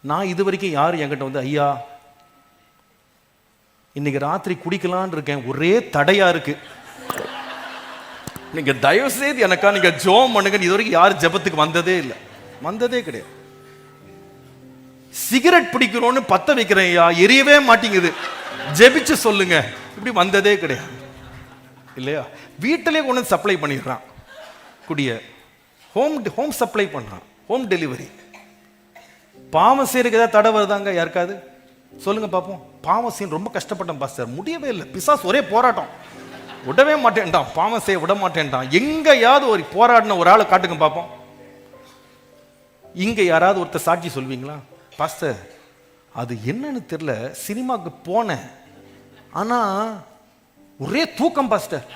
நான் இது வரைக்கும் யாரும் என்கிட்ட வந்து, ஐயா இன்னைக்கு ராத்திரி குடிக்கலான் இருக்கேன், ஒரே தடையா இருக்கு, நீங்க தயவு செய்து எனக்கா நீங்க ஜெபம் பண்ணுங்க, இது வரைக்கும் யாரும் ஜெபத்துக்கு வந்ததே இல்லை, வந்ததே கிடையாது. சிகரெட் பிடிக்கிறோன்னு பத்த வைக்கிறேன் ஐயா, எரியவே மாட்டேங்குது, ஜெபிச்சு சொல்லுங்க, இப்படி வந்ததே கிடையாது இல்லையா? வீட்டிலே கொண்டு சப்ளை பண்ணிடுறான் குடிய, ஹோம் சப்ளை பண்றான், ஹோம் டெலிவரி. பாவம் செய்யறதுக்கு ஏதாவது தடை வருதாங்க யாருக்காது? சொல்லுங்க பார்ப்போம். பாவம் செய்ய ரொம்ப கஷ்டப்பட்டேன் பாஸ்டர், முடியவே இல்லை, பிசாசு ஒரே போராட்டம், விடவே மாட்டேன்டான், பாவம் செய்ய விட மாட்டேன்டான். எங்கயாவது ஒரு போராடின ஒரு ஆளை காட்டுங்க பார்ப்போம். இங்க யாராவது ஒருத்தர் சாட்சி சொல்வீங்களா? பாஸ்டர் அது என்னன்னு தெரியல, சினிமாவுக்கு போனேன் ஆனா ஒரே தூக்கம் பாஸ்டர்,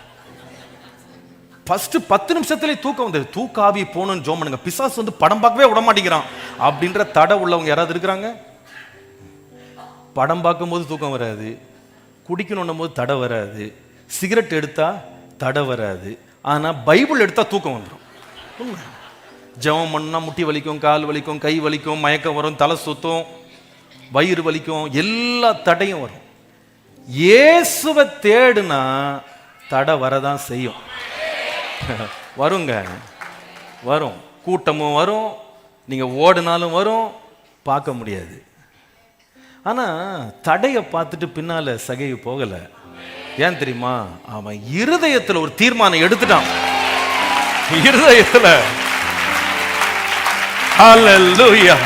ஃபர்ஸ்ட் 10 நிமிஷத்துலேயே தூக்கம் வந்தது, தூக்காவி போகணும்னு ஜோம் பண்ணுங்க, பிசாசு வந்து படம் பார்க்கவே விட மாட்டேங்கிறான் அப்படின்ற தடை உள்ளவங்க யாராவது இருக்கிறாங்க? படம் பார்க்கும்போது தூக்கம் வராது, குடிக்கணும் போது தடை வராது, சிகரெட் எடுத்தா தடை வராது, ஆனா பைபிள் எடுத்தா தூக்கம் வந்துடும். ஜெபம் பண்ணா முட்டி வலிக்கும், கால் வலிக்கும், கை வலிக்கும், மயக்கம் வரும், தலை சுத்தும், வயிறு வலிக்கும், எல்லா தடையும் வரும். இயேசுவை தேடுனா தடை வரதான் செய்யும். வருங்க, வரும், கூட்டமும் வரும், நீங்க ஓடினாலும் வரும், பார்க்க முடியாது. ஆனா தடையை பார்த்துட்டு பின்னால சகையை போகல. ஏன் தெரியுமா? அவன் இருதயத்துல ஒரு தீர்மானம் எடுத்துட்டான். இருதயத்துல ஹல்லேலூயா.